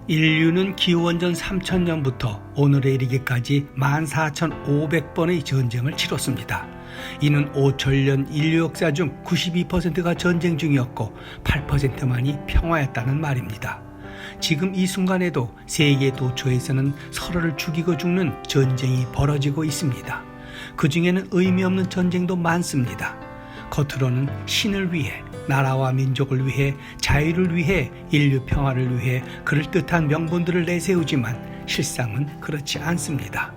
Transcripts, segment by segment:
인류는 기원전 3000년부터 오늘에 이르기까지 14,500번의 전쟁을 치렀습니다. 이는 5천년 인류 역사 중 92%가 전쟁 중이었고 8%만이 평화였다는 말입니다. 지금 이 순간에도 세계 도처에서는 서로를 죽이고 죽는 전쟁이 벌어지고 있습니다. 그 중에는 의미 없는 전쟁도 많습니다. 겉으로는 신을 위해, 나라와 민족을 위해, 자유를 위해, 인류 평화를 위해 그럴듯한 명분들을 내세우지만 실상은 그렇지 않습니다.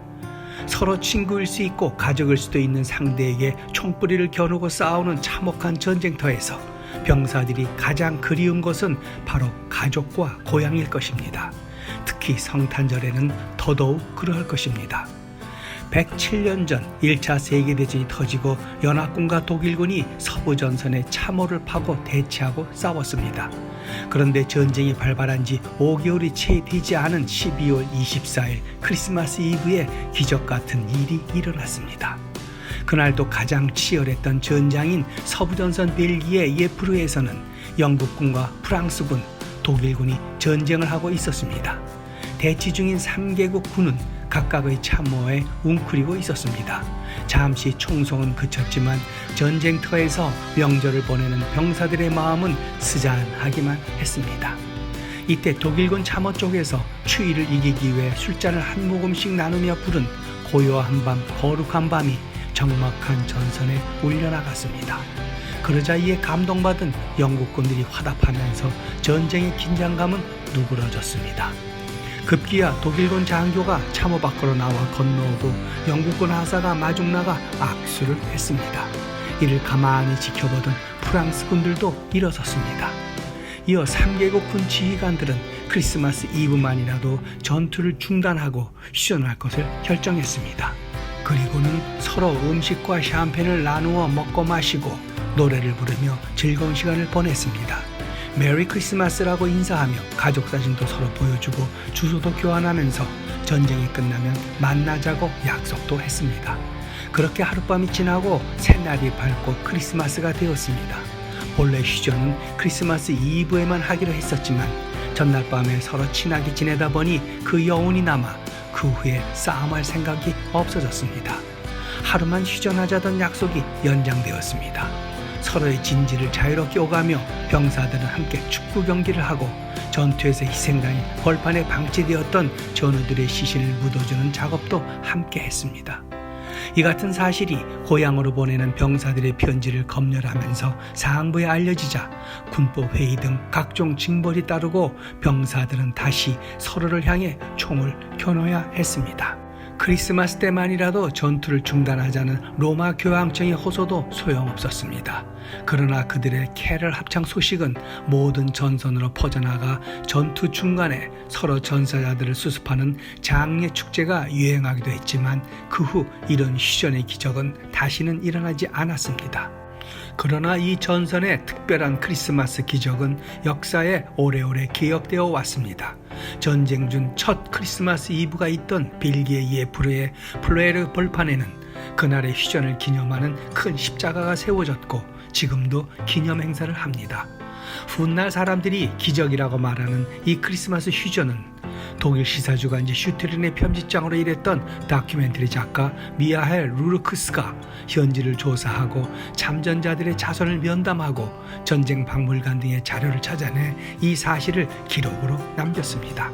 서로 친구일 수 있고 가족일 수도 있는 상대에게 총뿌리를 겨누고 싸우는 참혹한 전쟁터에서 병사들이 가장 그리운 것은 바로 가족과 고향일 것입니다. 특히 성탄절에는 더더욱 그러할 것입니다. 107년 전 1차 세계대전이 터지고 연합군과 독일군이 서부전선에 참호를 파고 대치하고 싸웠습니다. 그런데 전쟁이 발발한 지 5개월이 채 되지 않은 12월 24일 크리스마스 이브에 기적 같은 일이 일어났습니다. 그날도 가장 치열했던 전장인 서부전선 벨기에 예프르에서는 영국군과 프랑스군, 독일군이 전쟁을 하고 있었습니다. 대치 중인 3개국 군은 각각의 참모에 웅크리고 있었습니다. 잠시 총성은 그쳤지만 전쟁터에서 명절을 보내는 병사들의 마음은 스잔하기만 했습니다. 이때 독일군 참모 쪽에서 추위를 이기기 위해 술잔을 한 모금씩 나누며 부른 고요한 밤, 거룩한 밤이 적막한 전선에 울려나갔습니다. 그러자 이에 감동받은 영국군들이 화답하면서 전쟁의 긴장감은 누그러졌습니다. 급기야 독일군 장교가 참호 밖으로 나와 건너오고 영국군 하사가 마중 나가 악수를 했습니다. 이를 가만히 지켜보던 프랑스 군들도 일어섰습니다. 이어 3개국 군 지휘관들은 크리스마스 이브만이라도 전투를 중단하고 휴전할 것을 결정했습니다. 그리고는 서로 음식과 샴페인을 나누어 먹고 마시고 노래를 부르며 즐거운 시간을 보냈습니다. 메리 크리스마스라고 인사하며 가족 사진도 서로 보여주고 주소도 교환하면서 전쟁이 끝나면 만나자고 약속도 했습니다. 그렇게 하룻밤이 지나고 새날이 밝고 크리스마스가 되었습니다. 본래 휴전은 크리스마스 이브에만 하기로 했었지만 전날 밤에 서로 친하게 지내다 보니 그 여운이 남아 그 후에 싸움할 생각이 없어졌습니다. 하루만 휴전하자던 약속이 연장되었습니다. 서로의 진지를 자유롭게 오가며 병사들은 함께 축구 경기를 하고 전투에서 희생당해 벌판에 방치되었던 전우들의 시신을 묻어주는 작업도 함께 했습니다. 이 같은 사실이 고향으로 보내는 병사들의 편지를 검열하면서 사항부에 알려지자 군법 회의 등 각종 징벌이 따르고 병사들은 다시 서로를 향해 총을 겨눠야 했습니다. 크리스마스 때만이라도 전투를 중단하자는 로마 교황청의 호소도 소용없었습니다. 그러나 그들의 캐럴 합창 소식은 모든 전선으로 퍼져나가 전투 중간에 서로 전사자들을 수습하는 장례 축제가 유행하기도 했지만 그 후 이런 휴전의 기적은 다시는 일어나지 않았습니다. 그러나 이 전선의 특별한 크리스마스 기적은 역사에 오래오래 기억되어 왔습니다. 전쟁 중 첫 크리스마스 이브가 있던 벨기에 예프르의 플레르 벌판에는 그날의 휴전을 기념하는 큰 십자가가 세워졌고 지금도 기념 행사를 합니다. 훗날 사람들이 기적이라고 말하는 이 크리스마스 휴전은 독일 시사주간지 슈트린의 편집장으로 일했던 다큐멘터리 작가 미하엘 루르크스가 현지를 조사하고 참전자들의 자손을 면담하고 전쟁 박물관 등의 자료를 찾아내 이 사실을 기록으로 남겼습니다.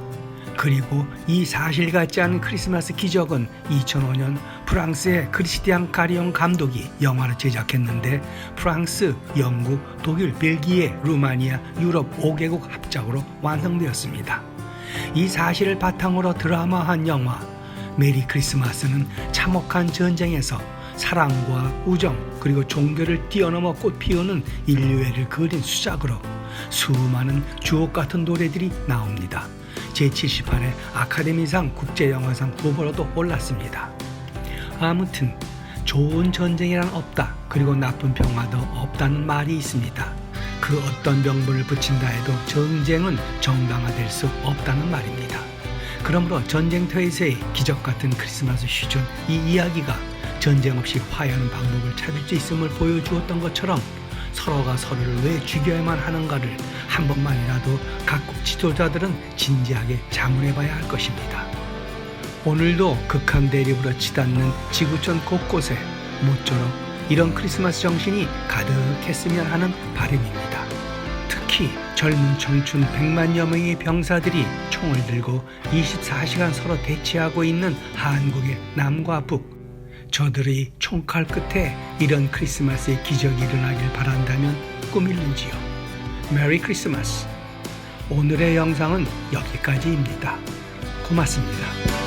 그리고 이 사실 같지 않은 크리스마스 기적은 2005년 프랑스의 크리스티앙 가리옹 감독이 영화를 제작했는데 프랑스, 영국, 독일, 벨기에, 루마니아, 유럽 5개국 합작으로 완성되었습니다. 이 사실을 바탕으로 드라마한 영화 메리 크리스마스는 참혹한 전쟁에서 사랑과 우정 그리고 종교를 뛰어넘어 꽃피우는 인류애를 그린 수작으로 수많은 주옥같은 노래들이 나옵니다. 제78회 아카데미상 국제영화상 후보로도 올랐습니다. 아무튼 좋은 전쟁이란 없다, 그리고 나쁜 평화도 없다는 말이 있습니다. 그 어떤 명분을 붙인다 해도 전쟁은 정당화될 수 없다는 말입니다. 그러므로 전쟁터에서의 기적같은 크리스마스 휴전, 이 이야기가 전쟁 없이 화해하는 방법을 찾을 수 있음을 보여주었던 것처럼 서로가 서로를 왜 죽여야만 하는가를 한 번만이라도 각국 지도자들은 진지하게 자문해봐야 할 것입니다. 오늘도 극한 대립으로 치닫는 지구촌 곳곳에 모쪼록 이런 크리스마스 정신이 가득했으면 하는 바람입니다. 특히 젊은 청춘 100만여 명의 병사들이 총을 들고 24시간 서로 대치하고 있는 한국의 남과 북, 저들의 총칼 끝에 이런 크리스마스의 기적이 일어나길 바란다면 꿈일는지요. 메리 크리스마스. 오늘의 영상은 여기까지입니다. 고맙습니다.